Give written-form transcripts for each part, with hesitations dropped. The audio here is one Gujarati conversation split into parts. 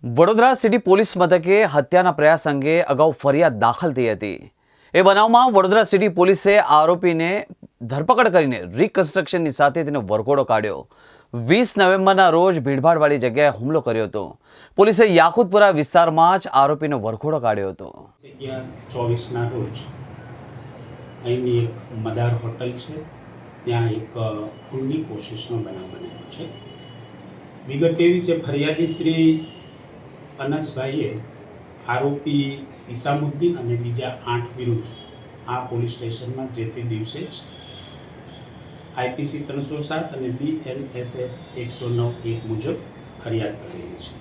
વડોદરા સિટી પોલીસ મથકે હત્યાના પ્રયાસ અંગે અગાઉ ફરિયાદ દાખલ થઈ હતી। એ બનાવમાં વડોદરા સિટી પોલીસે આરોપીને ધરપકડ કરીને રિકન્સ્ટ્રક્શનની સાથે તેનો વરઘોડો કાઢ્યો। 20 નવેમ્બરના રોજ ભીડભાડવાળી જગ્યાએ હુમલો કર્યો હતો। પોલીસે યાકુતપુરા વિસ્તારમાં જ આરોપીનો વરઘોડો કાઢ્યો હતો। 24ના રોજ અહીંની એક મદાર હોટલ છે, ત્યાં એક ખૂનની કોશિશનો બનાવ બનેલો છે। વિગત એવી છે, ફરિયાદી શ્રી અનસભાઈએ આરોપી ઇસામુદ્દીન અને બીજા 8 વિરુદ્ધ આ પોલીસ સ્ટેશનમાં જે તે દિવસે જ IPC 307 અને BNSS 109(1) મુજબ ફરિયાદ કરેલી છે।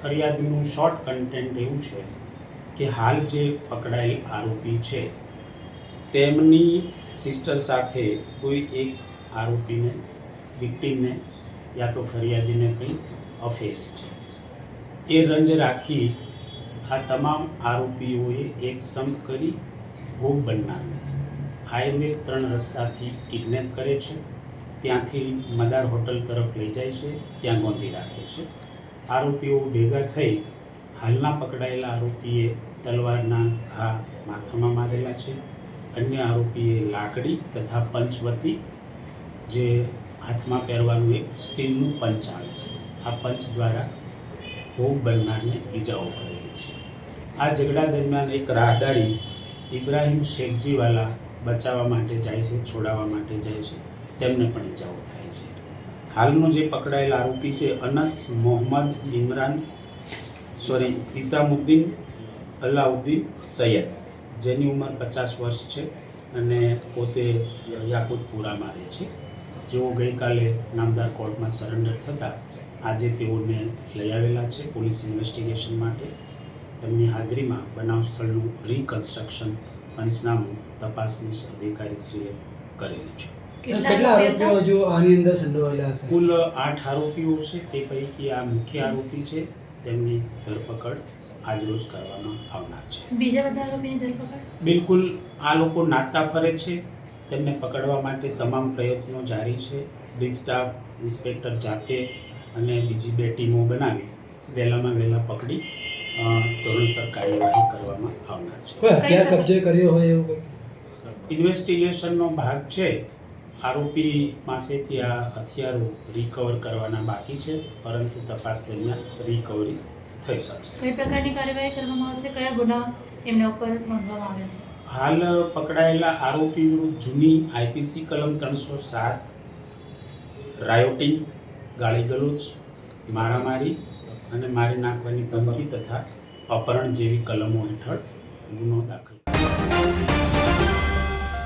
ફરિયાદનું શોર્ટ કન્ટેન્ટ એવું છે કે હાલ જે પકડાયેલ આરોપી છે તેમની સિસ્ટર સાથે કોઈ એક આરોપીને, વિક્ટીમને યા તો ફરિયાદીને કંઈ અફેર છે। એ રંજ રાખી આ તમામ આરોપીઓએ એક સંપ કરી ભોગ બનનારને હાઈવે 3 રસ્તાથી કિડનેપ કરે છે, ત્યાંથી મદાર હોટલ તરફ લઈ જાય છે, ત્યાં ગોંધી રાખે છે। આરોપીઓ ભેગા થઈ હાલના પકડાયેલા આરોપીએ તલવારના ઘા માથામાં મારેલા છે, અન્ય આરોપીએ લાકડી તથા પંચવતી જે હાથમાં પહેરવાનું એક સ્ટીલનું પંચ આવે છે, આ પંચ દ્વારા ભોગ બનનારને ઈજાઓ કરેલી છે। આ ઝઘડા દરમિયાન એક રાહદારી ઇબ્રાહિમ શેખજીવાલા બચાવવા માટે જાય છે, છોડાવવા માટે જાય છે, તેમને પણ ઈજાઓ થાય છે। હાલનો જે પકડાયેલ આરોપી છે અનસ મોહમ્મદ ઇસામુદ્દીન અલાઉદ્દીન સૈયદ, જેની ઉંમર 50 વર્ષ છે અને પોતે યાકુતપુરામાં રહે છે, જેઓ ગઈકાલે નામદાર કોર્ટમાં સરેન્ડર થતાં આજે તેઓને લઈ આવેલા છે પોલીસ ઇન્વેસ્ટિગેશન માટે। એમની હાજરીમાં બનાવ સ્થળનું રિકન્સ્ટ્રક્શન પંચનામું તપાસનીશ અધિકારીશ્રીએ કરેલું છે। કેટલા આરોપીઓ હજુ આની અંદર સંડોવાયેલા હશે? કુલ 8 આરોપીઓ છે, તે પૈકી આ મુખ્ય આરોપી છે, તેમની ધરપકડ આજરોજ કરવામાં આવનાર છે। બીજા બધા આરોપીની ધરપકડ? બિલકુલ, આ લોકો નાતા ફરે છે, તેમને પકડવા માટે તમામ પ્રયત્નો જારી છે। ડી સ્ટાફ, ઇન્સ્પેક્ટર જાતે અને બીજી 2 ટીમો બનાવી વહેલામાં વહેલા પકડી ધોરણસર કાર્યવાહી કરવામાં આવનાર છે। કોઈ હથિયાર કબજે કર્યો હોય એવું કંઈ? ઇન્વેસ્ટિગેશનનો ભાગ છે, આરોપી પાસેથી આ હથિયારો રિકવર કરવાના બાકી છે, પરંતુ તપાસ દરમિયાન રિકવરી થઈ શકશે। કઈ પ્રકારની કાર્યવાહી કરવામાં આવશે? કયા ગુના એમના ઉપર નોંધવામાં આવ્યા છે? હાલ પકડાયેલા આરોપી વિરુદ્ધ જૂની IPC કલમ 307 રાયોટિંગ, ગાળી ગલોચ, મારામારી અને મારી નાખવાની ધમકી તથા અપહરણ જેવી કલમો હેઠળ ગુનો દાખલ